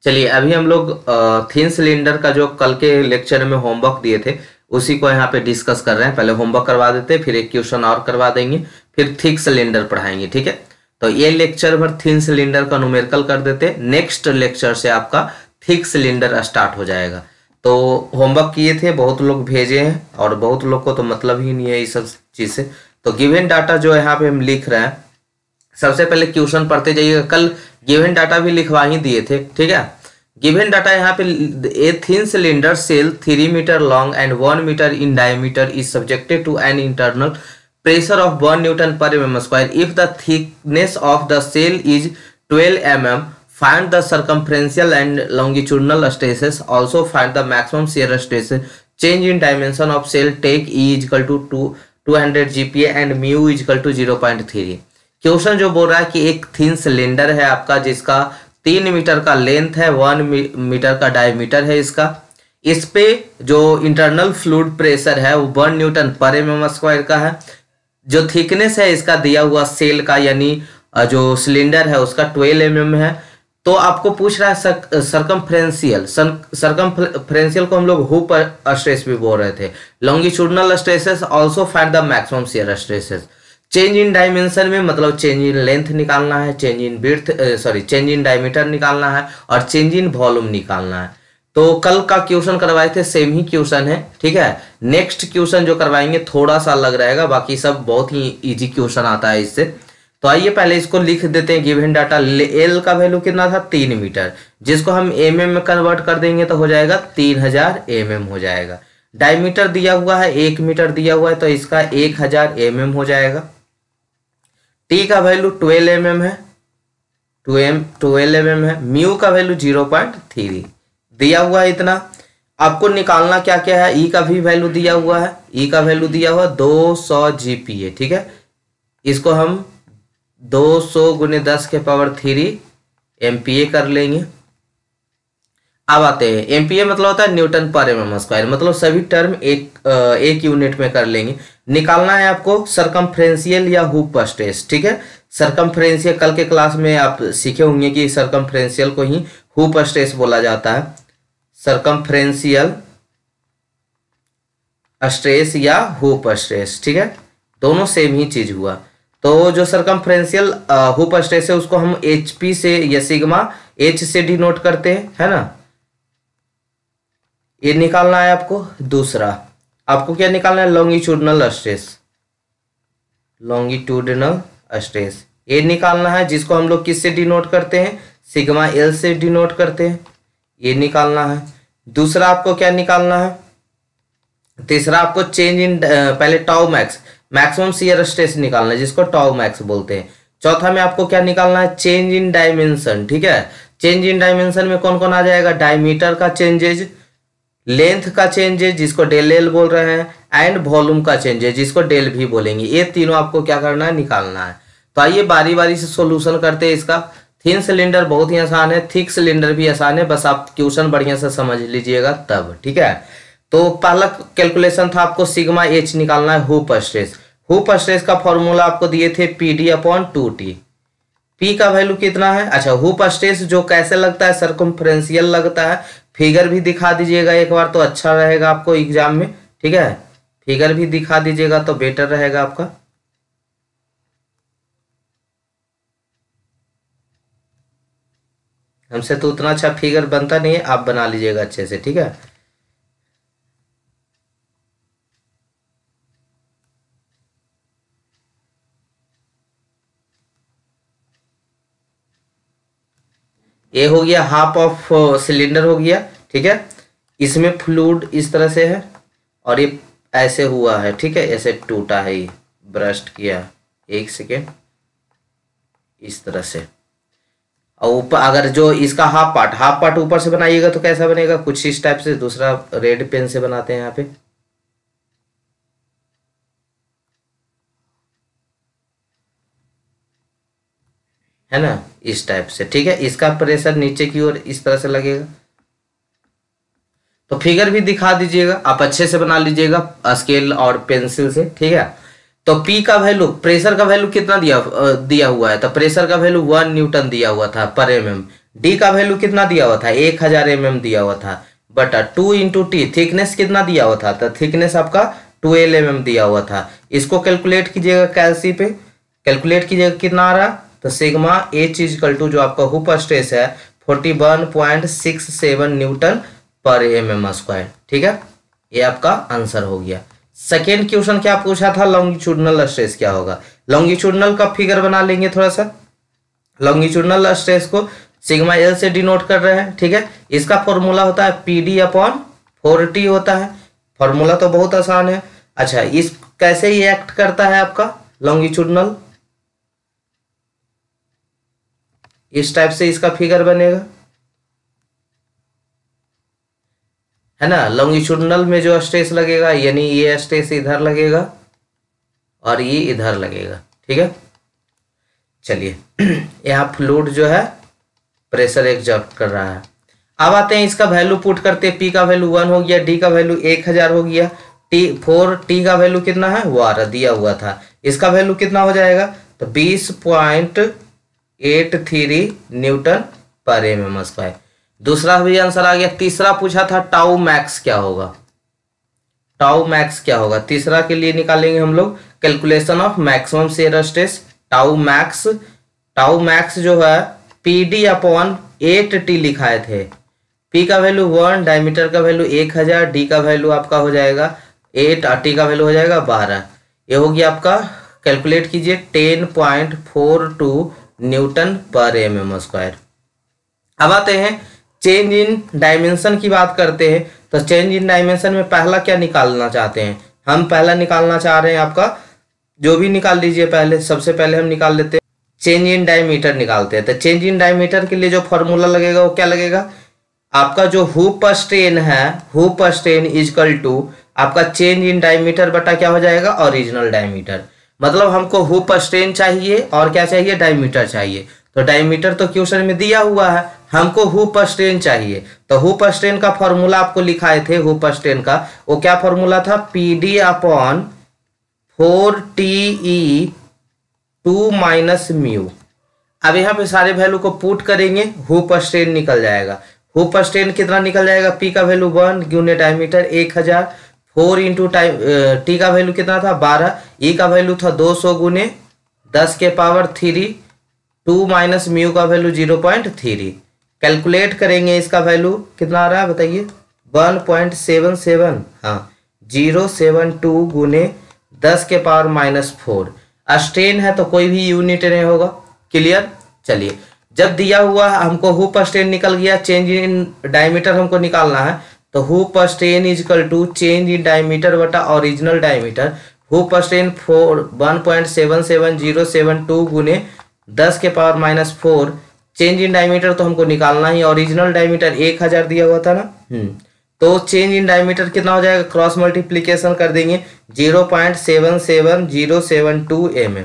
चलिए अभी हम लोग थिन सिलेंडर का जो कल के लेक्चर में होमवर्क दिए थे उसी को यहाँ पे डिस्कस कर रहे हैं। पहले होमवर्क करवा देते हैं, फिर एक क्वेश्चन और करवा देंगे, फिर थिक सिलेंडर पढ़ाएंगे। ठीक है, तो ये लेक्चर भर थिन सिलेंडर का न्यूमेरिकल कर देते हैं। नेक्स्ट लेक्चर से आपका थिक सिलेंडर स्टार्ट हो जाएगा। तो होमवर्क किए थे, बहुत लोग भेजे हैं और बहुत लोग को तो मतलब ही नहीं है इस सब चीज़ से। तो गिवन डाटा जो यहाँ पे हम लिख रहे हैं, सबसे पहले क्वेश्चन पढ़ते जाइएगा। कल गिवन डाटा भी लिखवा ही दिए थे। ठीक है, गिवन डाटा यहाँ पे a thin cylinder shell 3 metre long and 1 metre in diameter is subjected to an internal pressure of 1 Newton per mm square. If the thickness of the cell is 12 mm, find the circumferential and longitudinal stresses. Also find the maximum shear stress. Change in dimension of cell. Take E is equal to 200 GPa and mu is equal to 0.3. Question जो बोल रहा है कि एक thin cylinder है आपका जिसका 3 metre का लेंथ है, 1 मीटर का डायमीटर है इसका। इस पे जो इंटरनल फ्लूइड प्रेशर है वो 1 न्यूटन पर एम स्क्वायर का है। जो थिकनेस है इसका दिया हुआ सेल का यानी जो सिलेंडर है उसका 12 mm है। तो आपको पूछ रहा है सर्कमफ्रेंशियल। सर्कमफ्रेंशियल को हम लोग हुप स्ट्रेस भी बोल रहे थे। Longitudinal stresses, also find the maximum shear stresses. Change in dimension में मतलब चेंज इन लेंथ निकालना है, change in width change in diameter निकालना है और चेंज इन वॉल्यूम निकालना है। तो कल का क्वेश्चन करवाए थे, सेम ही क्वेश्चन है। ठीक है, नेक्स्ट क्वेश्चन जो करवाएंगे थोड़ा सा अलग रहेगा, बाकी सब बहुत ही इजी क्वेश्चन आता है इससे। तो आइए पहले इसको लिख देते हैं। गिवन डाटा एल का वैल्यू कितना था 3 मीटर, जिसको हम एम में कन्वर्ट कर देंगे तो हो जाएगा 3000 mm हो जाएगा। डायमीटर दिया हुआ है 1 मीटर दिया हुआ है तो इसका 1000 mm हो जाएगा। टी का वैल्यू 12 mm है, 12 mm है। म्यू का वैल्यू 0.3 दिया हुआ है इतना। आपको निकालना क्या क्या है, ई का भी वैल्यू दिया हुआ है। ई का वैल्यू दिया हुआ 200 GPa। ठीक है, इसको हम 200 × 10⁻³ MPa कर लेंगे। अब आते हैं MPa मतलब होता है न्यूटन पर mm स्क्वायर, मतलब सभी टर्म एक यूनिट में कर लेंगे। निकालना है आपको सरकमफ्रेंशियल या हुप स्ट्रेस। ठीक है, सरकमफ्रेंशियल कल के क्लास में आप सीखे होंगे कि सरकमफ्रेंशियल को ही हुप स्ट्रेस बोला जाता है। सर्कमफ्रेंशियल स्ट्रेस या हुप स्ट्रेस, ठीक है, दोनों सेम ही चीज हुआ। तो जो सर्कमफ्रेंशियल हुप स्ट्रेस है उसको हम HP से या सिग्मा H से डिनोट करते हैं, है ना। ये निकालना है आपको। दूसरा आपको क्या निकालना है, लॉन्गिट्यूडनल स्ट्रेस। लॉन्गिट्यूडनल स्ट्रेस ये निकालना है, जिसको हम लोग किससे डिनोट करते हैं, सिग्मा L से डिनोट करते हैं। ये निकालना है। दूसरा आपको क्या निकालना है, तीसरा आपको चेंज इन पहले tau max maximum shear stress निकालना है, जिसको टाउ मैक्स बोलते हैं। चौथा में आपको क्या निकालना है, चेंज इन डायमेंशन। ठीक है, चेंज इन डायमेंशन में कौन कौन आ जाएगा, डायमीटर का चेंजेज, लेंथ का चेंजेज जिसको डेल एल बोल रहे हैं, एंड वॉल्यूम का चेंजेज जिसको डेल भी बोलेंगे। ये तीनों आपको क्या करना है, निकालना है। तो आइए बारी बारी से सोल्यूशन करते हैं इसका। थिन सिलेंडर बहुत ही आसान है, थिक सिलेंडर भी आसान है, बस आप क्वेश्चन बढ़िया से समझ लीजिएगा तब। ठीक है, तो पहला कैलकुलेशन था आपको सिग्मा H निकालना है, हुप स्ट्रेस। हुप स्ट्रेस का फॉर्मूला आपको दिए थे PD/2T। P का वैल्यू कितना है, अच्छा हुप स्ट्रेस जो कैसे लगता है, सर्कमफ्रेंशियल लगता है। फिगर भी दिखा दीजिएगा एक बार तो अच्छा रहेगा आपको एग्जाम में। ठीक है, फिगर भी दिखा दीजिएगा तो बेटर रहेगा आपका। हमसे तो उतना अच्छा फिगर बनता नहीं है, आप बना लीजिएगा अच्छे से। ठीक है, ये हो गया हाफ ऑफ सिलेंडर हो गया। ठीक है, इसमें फ्लूइड इस तरह से है और ये ऐसे हुआ है। ठीक है, ऐसे टूटा है, ये ब्रस्ट किया। एक सेकेंड, इस तरह से। और ऊपर अगर जो इसका हाफ पार्ट ऊपर से बनाइएगा तो कैसा बनेगा, कुछ इस टाइप से। दूसरा रेड पेन से बनाते हैं यहाँ पे। है ना, इस टाइप से। ठीक है, इसका प्रेशर नीचे की ओर इस तरह से लगेगा। तो फिगर भी दिखा दीजिएगा, आप अच्छे से बना लीजिएगा स्केल और पेंसिल से। ठीक है, तो P का वैल्यू, प्रेशर का वैल्यू कितना दिया हुआ है, तो प्रेशर का वैल्यू 1 न्यूटन दिया हुआ था पर mm। डी का वैल्यू कितना दिया हुआ था, 1000 mm दिया हुआ था, बटा 2 इंटू टी, थिकनेस कितना दिया हुआ था, तो थिकनेस आपका 12 mm दिया हुआ था। इसको कैलकुलेट कीजिएगा कैलसी पे, कैलकुलेट कीजिएगा कितना आ रहा, तो सिग्मा एच इजकल टू जो आपका हुप स्ट्रेस है 41.67 न्यूटन पर mm स्क्वायर। ठीक है, ये आपका आंसर हो गया। सेकेंड क्वेश्चन क्या पूछा था, लॉन्गिट्यूडनल स्ट्रेस क्या होगा। लॉन्गिट्यूडनल का फिगर बना लेंगे थोड़ा सा। लॉन्गिट्यूडनल स्ट्रेस को सिग्मा एल से डिनोट कर रहे हैं। ठीक है, इसका फॉर्मूला होता है PD अपॉन 4T होता है। फॉर्मूला तो बहुत आसान है। अच्छा, इस कैसे ये एक्ट करता है आपका लॉन्गिट्यूडनल, इस टाइप से इसका फिगर बनेगा, है ना। लॉन्गिट्यूडनल में जो स्ट्रेस लगेगा, यानी ये स्ट्रेस इधर लगेगा और ये इधर लगेगा। ठीक है, चलिए यहाँ फ्लूइड जो है प्रेशर एक्सर्ट कर रहा है। अब आते हैं इसका वैल्यू पुट करते हैं। P का वैल्यू 1 हो गया, D का वैल्यू 1000 हो गया, T का वैल्यू कितना है 12 दिया हुआ था। इसका वैल्यू कितना हो जाएगा, तो 20.83 न्यूटन पर mm स्क्वायर। दूसरा भी आंसर आ गया। तीसरा पूछा था टाउ मैक्स क्या होगा, टाउ मैक्स क्या होगा। तीसरा के लिए निकालेंगे हम लोग calculation of maximum shear stress. Tau max जो है PD अपॉन 8T लिखाए थे। P का वैल्यू 1, डायमीटर का वैल्यू 1000, D का वैल्यू आपका हो जाएगा 8 और T का वैल्यू हो जाएगा 12। ये हो गया आपका, कैलकुलेट कीजिए 10.42 न्यूटन पर mm स्क्वायर। अब आते हैं चेंज इन डायमेंशन की बात करते हैं। तो चेंज इन डायमेंशन में पहला क्या निकालना चाहते हैं, हम पहला निकालना चाह रहे हैं आपका, जो भी निकाल लीजिए पहले। सबसे पहले हम निकाल लेते हैं चेंज इन डायमीटर निकालते हैं। तो चेंज इन डायमीटर के लिए जो फॉर्मूला लगेगा वो क्या लगेगा, आपका जो हुप स्ट्रेन है, हुप स्ट्रेन इजकल टू आपका चेंज इन डायमीटर बटा क्या हो जाएगा, ओरिजिनल डायमीटर। मतलब हमको हुप स्ट्रेन चाहिए और क्या चाहिए, डायमीटर चाहिए। तो डायमीटर तो क्वेश्चन में दिया हुआ है, हमको हुप स्ट्रेन चाहिए। तो हुप स्ट्रेन का फॉर्मूला आपको लिखाए थे, हुप स्ट्रेन का वो क्या फॉर्मूला था, PD upon 4TE 2 minus mu. अब यहाँ पे सारे वैल्यू को पुट करेंगे, हुप स्ट्रेन निकल जाएगा। हुप स्ट्रेन कितना निकल जाएगा, P का वैल्यू 1 गुने डायमीटर 1000, 4 इंटू T का वैल्यू कितना था 12, E का वैल्यू था 200 गुने 10 के पावर 3, 2 माइनस म्यू का वैल्यू 0.3। कैलकुलेट करेंगे, इसका वैल्यू कितना आ रहा है बताइए, 1.77, हाँ 072 गुने 10 के पावर -4। स्ट्रेन है तो कोई भी यूनिट नहीं होगा। क्लियर। चलिए, जब दिया हुआ हमको हुप स्ट्रेन निकल गया, चेंज इन डायमीटर हमको निकालना है। तो hoop strain equal to change in diameter बटा ओरिजिनल डायमीटर। हुप स्ट्रेन 1.77072 गुने 10 के पावर -4। चेंज इन डायमीटर तो हमको निकालना ही, ओरिजिनल डायमीटर 1000 दिया हुआ था ना। तो चेंज इन डायमीटर कितना हो जाएगा, क्रॉस मल्टीप्लीकेशन कर देंगे 0.77072 mm।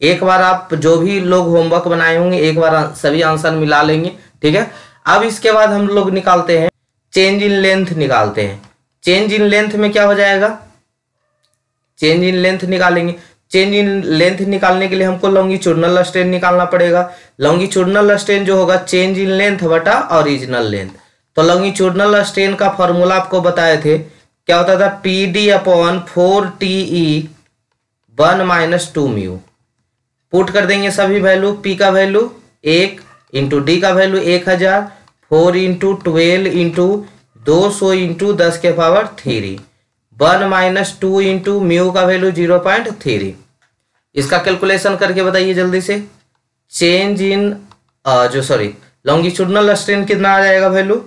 एक बार आप जो भी लोग होमवर्क बनाए होंगे एक बार सभी आंसर मिला लेंगे। ठीक है, अब इसके बाद हम लोग निकालते हैं चेंज इन लेंथ निकालते हैं। चेंज इन लेंथ में क्या हो जाएगा, चेंज इन लेंथ निकालेंगे। चेंज इन लेंथ निकालने के लिए हमको लॉन्गिट्यूडनल स्ट्रेन निकालना पड़ेगा। लॉन्गिट्यूडनल स्ट्रेन जो होगा चेंज इन लेंथ बटा ओरिजिनल लेंथ। तो लॉन्गिट्यूडनल स्ट्रेन का फॉर्मूला आपको बताए थे, क्या होता था, PD upon 4TE 1 minus 2 mu. Put कर देंगे सभी वैल्यू, P का वैल्यू 1 इंटू D का वैल्यू 1000, 4 इंटू 12 इंटू 200 इंटू 10 के पावर 3, 1 माइनस 2 इंटू म्यू का वैल्यू 0.3। इसका कैलकुलेशन करके बताइए जल्दी से। चेंज इन लॉन्गिट्यूडनल स्ट्रेन कितना आ जाएगा वैल्यू,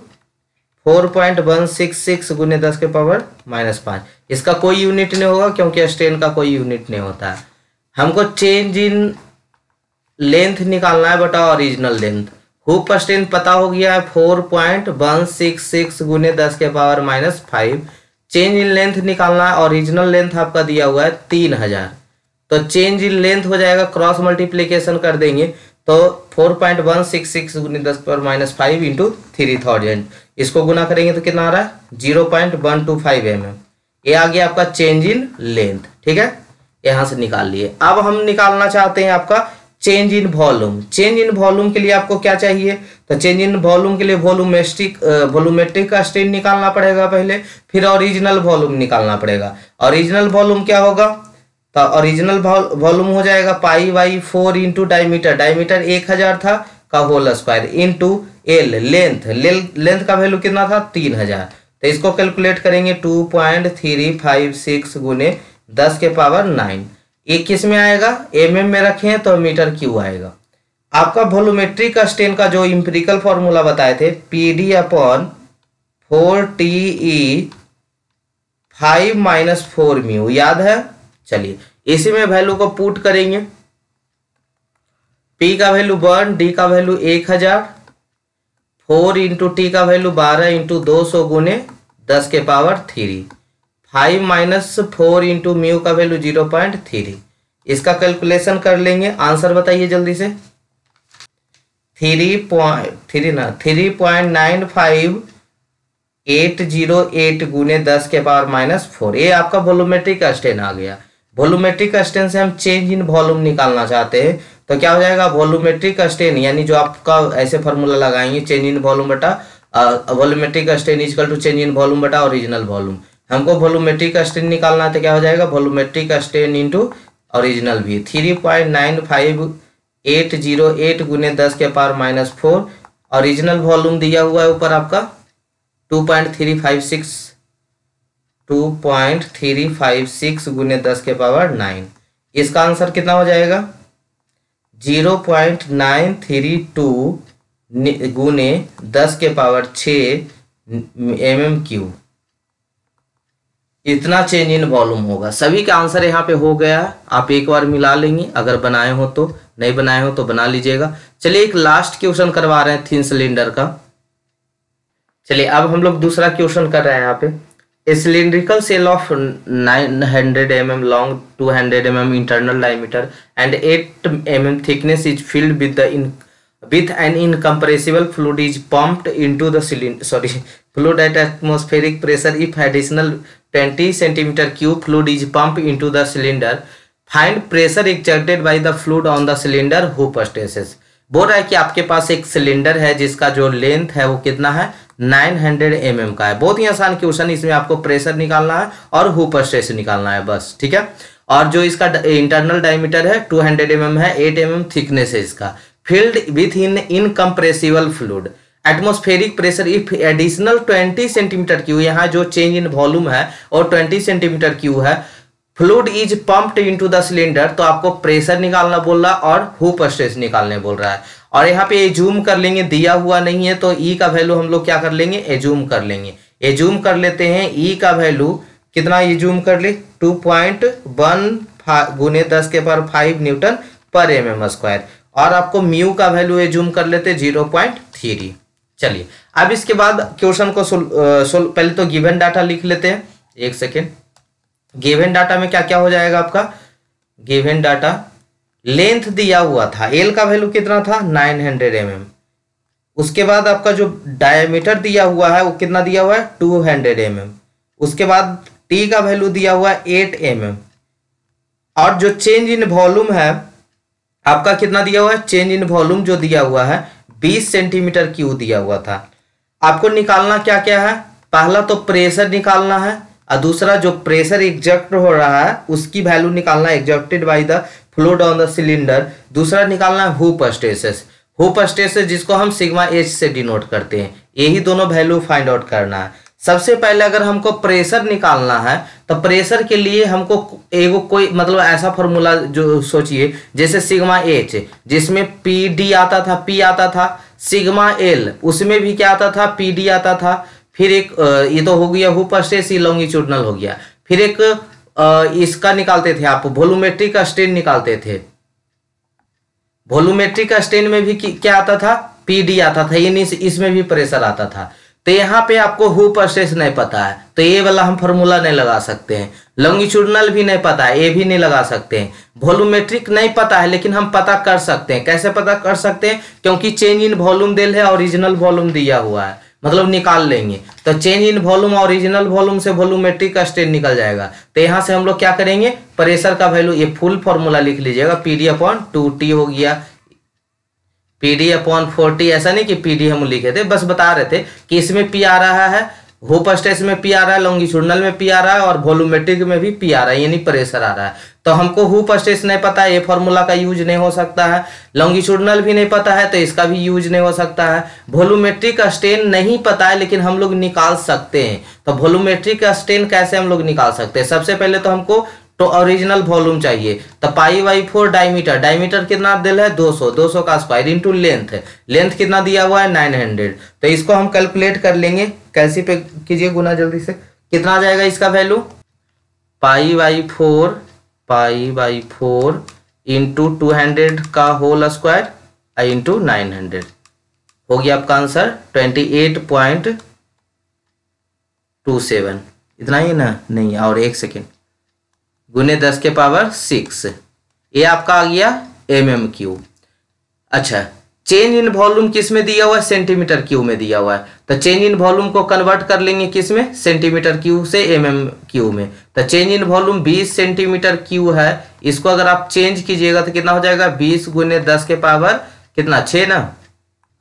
4.166 गुने 10 के पावर -5। इसका कोई यूनिट नहीं होगा क्योंकि स्ट्रेन का कोई यूनिट नहीं होता है। हमको चेंज इन लेंथ निकालना है बटा ओरिजिनल लेंथ। हुप स्ट्रेन पता हो गया है 4.166 गुने 10 के पावर -5। चेंज इन लेंथ निकालना है, ओरिजिनल लेंथ आपका दिया हुआ है 3000। तो चेंज इन लेंथ हो जाएगा, क्रॉस मल्टीप्लीकेशन कर देंगे तो 4.166 गुने 10 पर -5 इंटू 3000। इसको गुना करेंगे तो कितना आ रहा है 0.125 mm। ये आ गया आपका चेंज इन लेंथ। ठीक है, यहां से निकाल लिए। अब हम निकालना चाहते हैं आपका change in volume. Change in volume के लिए आपको क्या चाहिए, तो चेंज इन वॉल्यूम के लिए वॉल्यूमेट्रिक का स्ट्रेन निकालना पड़ेगा पहले, फिर ओरिजिनल वॉल्यूम निकालना पड़ेगा। ओरिजिनल वॉल्यूम क्या होगा, तो ओरिजिनल वॉल्यूम हो जाएगा π/4 इंटू डायमीटर, डायमीटर 1000 था का whole square into L length का वैल्यू कितना था 3000। तो इसको कैलकुलेट करेंगे 2.356 गुने 10 के पावर 9। ये किस में आएगा, mm में रखें तो मीटर क्यू आएगा। आपका वॉल्यूमेट्रिक स्ट्रेन का जो इंपेरिकल फॉर्मूला बताए थे PD/4TE 5 - 4 म्यू, याद है। चलिए इसी में वैल्यू को पुट करेंगे। P का वैल्यू 1, D का वैल्यू 1000, 4 इंटू टी का वैल्यू 12 इंटू 200 गुने 10 के पावर 3, 5 - 4 इंटू म्यू का वैल्यू 0.3। इसका कैलकुलेशन कर लेंगे, आंसर बताइए जल्दी से। 3.95808 गुने 10 के पावर -4। ये आपका वॉल्यूमेट्रिक स्ट्रेन आ गया। वॉल्यूमेट्रिक स्ट्रेन से हम चेंज इन वॉल्यूम निकालना चाहते हैं, तो क्या हो जाएगा, वॉल्यूमेट्रिक स्ट्रेन यानी जो आपका ऐसे फॉर्मूला लगाएंगे, चेंज इन वॉल्यूम बटा volumetric strain equal to change in volume बटा ओरिजिनल वॉल्यूम। हमको वॉल्यूमेट्रिक स्ट्रेन निकालना है तो क्या हो जाएगा, वॉल्यूमेट्रिक स्ट्रेन इंटू ओरिजिनल भी। 3.95808 गुने 10 के पावर -4। ओरिजिनल वॉल्यूम दिया हुआ है ऊपर आपका 2.356 गुने 10 के पावर 9। इसका आंसर कितना हो जाएगा, 0.932 गुने 10 के पावर 6 mm³। इतना चेंज इन वॉल्यूम होगा। सभी का आंसर यहाँ पे हो गया। आप एक बार मिला लेंगे, अगर बनाए हो तो, नहीं बनाए हो तो बना लीजिएगा। चलिए एक लास्ट क्वेश्चन करवा रहे हैं थिन सिलेंडर का। चलिए अब हम लोग दूसरा क्वेश्चन कर रहे हैं यहाँ पे। A cylindrical cell of 900 mm long, 200 mm internal diameter and 8 mm thickness is filled with an incompressible fluid is pumped into the fluid at atmospheric pressure. If additional 20 cm³ fluid is pumped into the cylinder, find pressure exerted by the fluid on the cylinder hoop stresses. बोल रहा है कि आपके पास एक cylinder है जिसका जो length है वो कितना है, 900 mm का है। बहुत ही आसान क्वेश्चन, इसमें आपको प्रेशर निकालना है और हुप स्ट्रेस निकालना है बस, ठीक है। और जो इसका इंटरनल डायमीटर है 200 mm है, 8 mm थिकनेस है इसका। filled with incompressible fluid, atmospheric pressure if additional 20 cm³, यहाँ जो चेंज इन वॉल्यूम है और 20 cm³ है, fluid is pumped into the cylinder, तो आपको प्रेशर निकालना बोल रहा है और हुप स्ट्रेस निकालने बोल रहा है। और यहाँ पे एज्यूम कर लेंगे, दिया हुआ नहीं है तो ई का वैल्यू हम लोग क्या कर लेंगे, एज्यूम कर लेंगे। एज्यूम कर लेते हैं, ई का वैल्यू कितना एज्यूम कर ले, 2.1 गुने 10 के पावर 5 न्यूटन पर mm²। और आपको म्यू का वैल्यू एज्यूम कर लेते 0.3। चलिए अब इसके बाद क्वेश्चन को पहले तो गिवन डाटा लिख लेते हैं, एक सेकेंड। गिवन डाटा में क्या क्या हो जाएगा आपका, गिवन डाटा लेंथ दिया हुआ था, एल का वैल्यू कितना था 900 mm। उसके बाद आपका जो डायमीटर दिया हुआ है वो कितना दिया हुआ है 200 mm। उसके बाद टी का वैल्यू दिया हुआ है 8 mm। और जो चेंज इन वॉल्यूम है आपका कितना दिया हुआ है, चेंज इन वॉल्यूम जो दिया हुआ है 20 cm³ दिया हुआ था। आपको निकालना क्या क्या है, पहला तो प्रेशर निकालना है और दूसरा जो प्रेशर एग्जर्ट हो रहा है उसकी वैल्यू निकालना है, exerted by the fluid on the cylinder. दूसरा निकालना है हुप स्ट्रेसेस, हुप स्ट्रेसेस जिसको हम सिग्मा एच से डिनोट करते हैं। यही दोनों वैल्यू फाइंड आउट करना है। सबसे पहले अगर हमको प्रेशर निकालना है तो प्रेशर के लिए हमको एगो कोई मतलब ऐसा फॉर्मूला जो सोचिए, जैसे सिग्मा एच जिसमें पी डी आता था, पी आता था, सिग्मा एल उसमें भी क्या आता था, पी डी आता था। फिर एक ये तो हो गया हुप स्ट्रेस, लॉन्गिट्यूडनल हो गया। फिर एक इसका निकालते थे आप, वॉल्यूमेट्रिक स्ट्रेन निकालते थे। वॉल्यूमेट्रिक स्ट्रेन में भी क्या आता था, पी डी आता था, यानी इसमें भी प्रेशर आता था। तो यहाँ पे आपको हुप स्ट्रेस नहीं पता है तो ये वाला हम फॉर्मूला नहीं लगा सकते हैं। लॉन्गिट्यूडनल भी नहीं पता है, ये भी नहीं लगा सकते हैं। वॉल्यूमेट्रिक नहीं पता है लेकिन हम पता कर सकते हैं। कैसे पता कर सकते हैं, क्योंकि चेंज इन वॉल्यूम दिल है, ओरिजिनल वॉल्यूम दिया हुआ है। मतलब निकाल लेंगे। तो change in volume original volume से वॉल्यूमेट्रिक स्ट्रेन निकल जाएगा। तो यहाँ से हम लोग क्या करेंगे, प्रेशर का वैल्यू, ये फुल फॉर्मूला लिख लीजिएगा, PD/2T हो गया, PD/40। ऐसा नहीं कि PD हम लिखे थे, बस बता रहे थे कि इसमें P आ रहा है, हुप स्ट्रेस में P आ रहा है, लॉन्गिट्यूडनल में P आ रहा है और वॉल्यूमेट्रिक में भी P आ रहा है, यानी प्रेशर आ रहा है। तो हमको हुप स्ट्रेस नहीं पता है, ये फॉर्मूला का यूज नहीं हो सकता है। लॉन्गिट्यूडनल भी नहीं पता है तो इसका भी यूज नहीं हो सकता है। वॉल्यूमेट्रिक स्ट्रेन नहीं पता है लेकिन हम लोग निकाल सकते हैं। तो वॉल्यूमेट्रिक स्ट्रेन कैसे हम लोग निकाल सकते हैं, सबसे पहले तो हमको तो ओरिजिनल वॉल्यूम चाहिए। तो π/4 डायमीटर, डायमीटर कितना दिल है 200, 200 का स्क्वायर इंटू लेंथ है, लेंथ कितना दिया हुआ है 900। तो इसको हम कैलकुलेट कर लेंगे, कैसी पे कीजिए गुना जल्दी से, कितना आ जाएगा इसका वैल्यू, π/4 इंटू 200 का होल स्क्वायर इंटू 900 हो गया आपका आंसर 28.27। इतना ही ना, नहीं और 1 सेकेंड, गुने 10⁻⁶, ये आपका आ गया mm³। अच्छा, चेंज इन वॉल्यूम किस में दिया हुआ है, सेंटीमीटर क्यूब में दिया हुआ है। तो चेंज इन वॉल्यूम को कन्वर्ट कर लेंगे किस में, सेंटीमीटर क्यूब से mm³ में। तो change in volume 20 centimetre cube है, इसको अगर आप चेंज कीजिएगा तो कितना हो जाएगा, 20 गुने 10⁻6 ना,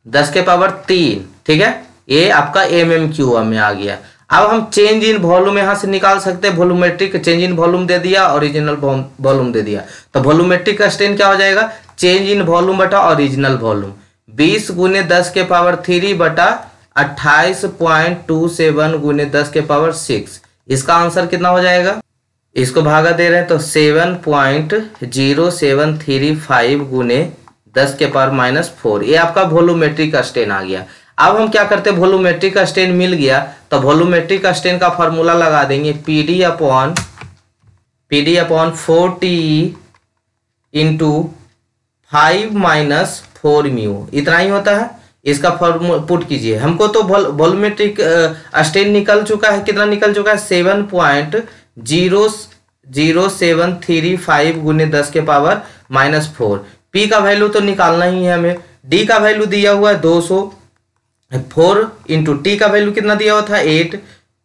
10⁻3, ठीक है, ये आपका mm³ में आ गया। अब हम चेंज इन वॉल्यूम यहां से निकाल सकते हैं, वॉल्यूमेट्रिक चेंज इन वॉल्यूम दे दिया, ओरिजिनल वॉल्यूम दे दिया। तो वॉल्यूमेट्रिक स्ट्रेन क्या हो जाएगा, चेंज इन वॉल्यूम बटा ओरिजिनल वॉल्यूम, 20 गुने 10⁻3 बटा 28.27 गुने 10⁻6। इसका आंसर कितना हो जाएगा, इसको भागा दे रहे हैं तो 7.0735 गुने 10⁻⁻4, ये आपका वॉल्यूमेट्रिक स्ट्रेन आ गया। अब हम क्या करते हैं, वॉल्यूमेट्रिक स्ट्रेन मिल गया तो वॉल्यूमेट्रिक स्ट्रेन का फॉर्मूला लगा देंगे, PD/4T इंटू 5 - 4μ, इतना ही होता है। इसका फॉर्मूला पुट कीजिए, हमको तो वॉल्यूमेट्रिक स्ट्रेन निकल चुका है, कितना निकल चुका है 7.0735 गुने 10⁻⁻4। P का वैल्यू तो निकालना ही है हमें, D का वैल्यू दिया हुआ है 200, 4 इंटू T का वैल्यू कितना दिया हुआ था 8,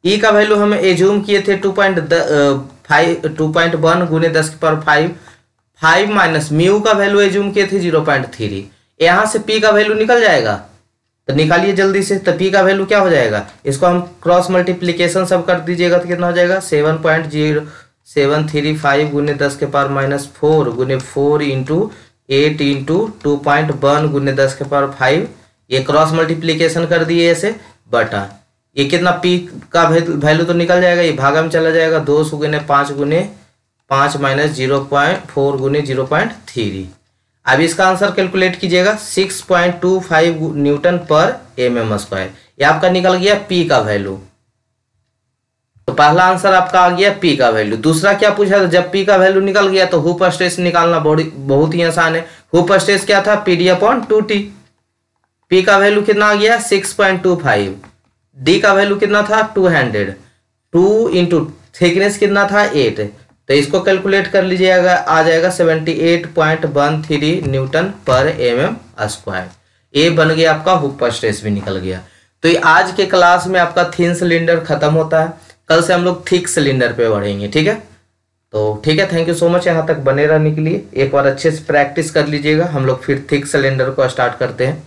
E का वैल्यू हमें एज्यूम किए थे 2.1 गुने 10⁵, 5 माइनस म्यू का वैल्यू एज्यूम किए थे 0.3। यहाँ से P का वैल्यू निकल जाएगा, तो निकालिए जल्दी से। तो P का वैल्यू क्या हो जाएगा, इसको हम क्रॉस मल्टीप्लीकेशन सब कर दीजिएगा तो कितना हो जाएगा 7.0735 गुने 10⁻⁻4 गुने 4 इंटू 8 इंटू 2.1 गुने 10⁵, ये क्रॉस मल्टीप्लीकेशन कर दिए ऐसे, बटा ये कितना P का वैल्यू तो निकल जाएगा, ये भागा में चला जाएगा, 200 गुने 5 गुने 5 माइनस 0.4 गुने 0.3। अब इसका आंसर कैलकुलेट कीजिएगा 6.25 न्यूटन पर mm², ये आपका निकल गया P का वैल्यू। तो पहला आंसर आपका आ गया P का वैल्यू। दूसरा क्या पूछा था, जब P का वैल्यू निकल गया तो हुप स्ट्रेस निकालना बहुत ही आसान है। हुप स्ट्रेस क्या था, PD/2T। P का वैल्यू कितना आ गया 6.25, D का वैल्यू कितना था 200, 2 इंटू थिकनेस कितना था 8, तो इसको कैलकुलेट कर लीजिएगा, आ जाएगा 78.13 न्यूटन पर mm²। ये बन गया आपका हुप स्ट्रेस भी निकल गया। तो ये आज के क्लास में आपका थिन सिलेंडर खत्म होता है, कल से हम लोग थिक सिलेंडर पे बढ़ेंगे, ठीक है। तो ठीक है, थैंक यू सो मच यहाँ तक बने रहने के लिए। एक बार अच्छे से प्रैक्टिस कर लीजिएगा, हम लोग फिर थिक सिलेंडर को स्टार्ट करते हैं।